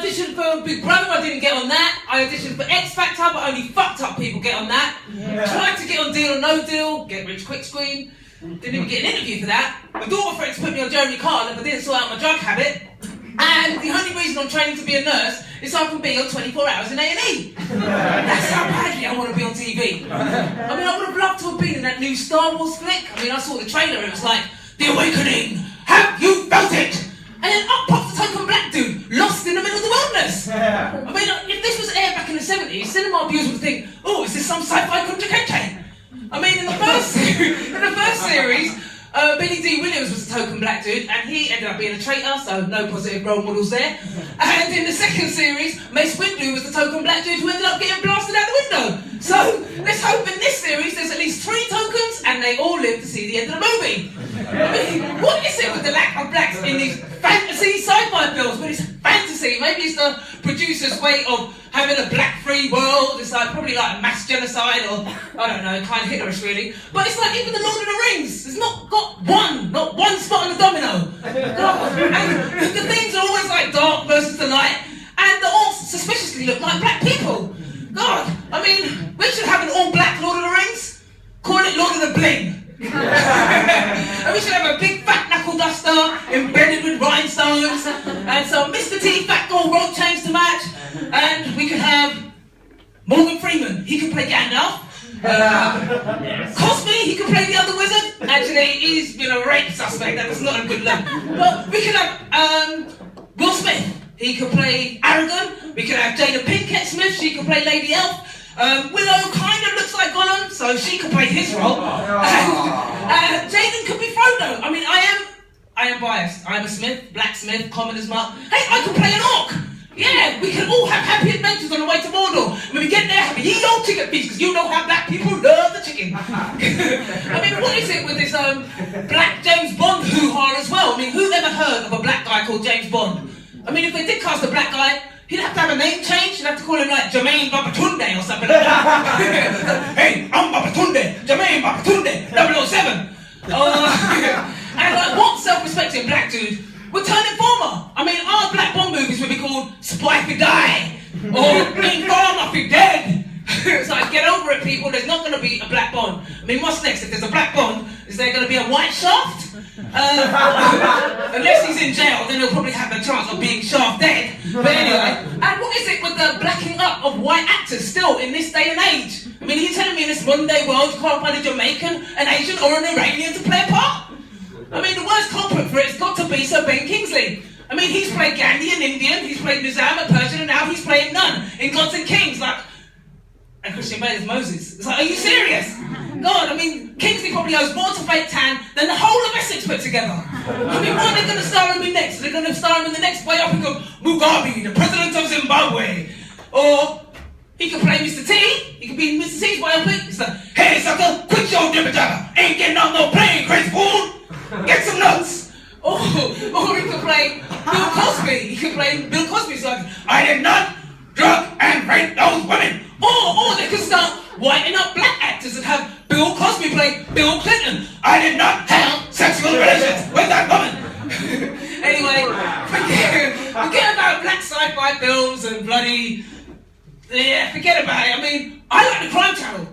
auditioned for Big Brother, I didn't get on that. I auditioned for X Factor, but only fucked up people get on that. Yeah. Tried to get on Deal or No Deal, get rich quick screen. Didn't even get an interview for that. My daughter friends put me on Jeremy Carl if I didn't sort out my drug habit. And the only reason I'm training to be a nurse is so I can be on 24 hours in A&E. That's how badly I want to be on TV. I mean, I would have loved to have been in that new Star Wars flick. I mean, I saw the trailer, it was like, The Awakening, have you felt it? And then up pops the token black dude, lost in the middle of the wilderness. I mean, if this was aired back in the 70s, cinema viewers would think, oh, is this some sci-fi Kunta-Kinte? I mean, in the first series, Billy D. Williams was a token black dude, and he ended up being a traitor, so no positive role models there. And in the second series, Mace Windu was the token black dude who ended up getting blasted out the window. So let's hope in this series there's at least 3 tokens, and they all live to see the end of the movie. I mean, what is it with the lack of blacks in these fantasy sci-fi films? But it's fantasy. Maybe it's the producer's way of having a black-free world. It's like probably like a mass genocide, or I don't know, kind of Hitlerish really. But it's like even the Lord of the Rings. It's not one spot on the domino. And the themes are always like dark versus the light, and they all suspiciously look like black people. God, I mean, we should have an all-black Lord of the Rings. Call it Lord of the Bling. And we should have a big fat knuckle duster embedded with rhinestones, and some Mr. T fat gold rope chains to match, and we could have Morgan Freeman, he could play Gandalf. Cosby, he could play the other wizard. Actually, he's been a rape suspect, that was not a good look. But we could have Will Smith, he could play Aragorn. We could have Jada Pinkett Smith, she could play Lady Elf. Willow kind of looks like Gollum, so she could play his role. And Jaden could be Frodo. I mean, I am biased. I'm a Smith, blacksmith, commoner's mark. Hey, I could play an orc. Yeah, we can all have happy adventures on the way to Mordor. When we get there, have a ye old chicken feast, because you know how black people love the chicken. I mean, what is it with this black James Bond hoo-ha as well? I mean, who ever heard of a black guy called James Bond? I mean, if they did cast a black guy, he'd have to have a name change. You'd have to call him like Jermaine Babatunde or something like that. Hey, I'm Babatunde, Jermaine Babatunde, 007. And what self-respecting black dude would turn informer? I mean, our black Bond movies would be called Spy Fi Die, or Informer Fi Dead. It's like, get over it, people. There's not going to be a black Bond. I mean, what's next? If there's a black Bond, is there going to be a white Shaft? Unless he's in jail, then he'll probably have a chance of being Shaft dead. But anyway, and what is it with the blacking up of white actors still in this day and age? I mean, are you telling me in this modern day world you can't find a Jamaican, an Asian, or an Iranian to play a part? I mean, the worst culprit for it's got to be Sir Ben Kingsley. I mean, he's played Gandhi in Indian, he's played Nizam at Persian, and now he's playing Nun in Gods and Kings. Like, and Christian Bale is Moses. It's like, are you serious? God, I mean, Kingsley probably owes more to Fake Tan than the whole of Essex put together. I mean, what are they going to star him in next? Are they going to star him in the next biopic of Mugabe, the president of Zimbabwe? Or he could play Mr. T. He could be in Mr. T's biopic. It's like, hey, sucker, quit your dibber jabber. Ain't getting on no plane, crazy fool. Get some nuts. Or he could play Bill Cosby. He could play Bill Cosby. It's like, I did not drug and rape those women. Or they could start whitening up black actors and have Bill Cosby play Bill Clinton. I did not have sexual relations with that woman. Anyway, forget about black sci-fi films and bloody... Yeah, forget about it. I mean, I like the Crime Channel.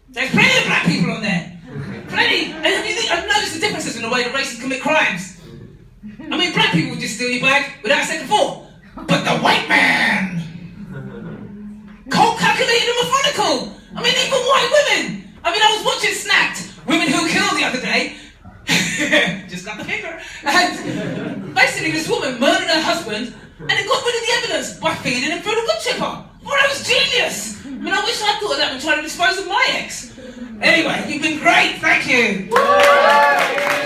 There's plenty of black people on there. Plenty. And I've noticed the differences in the way the racists commit crimes. I mean, black people would just steal your bag without a second thought. But the white man... cold calculated and methodical. I mean, even white women. I mean, I was watching Snapped, Women Who Kill the other day. Just got the finger. And basically, this woman murdered her husband and then got rid of the evidence by feeding him through the wood chipper. Well, that was genius. I mean, I wish I'd thought of that when trying to dispose of my ex. Anyway, you've been great. Thank you.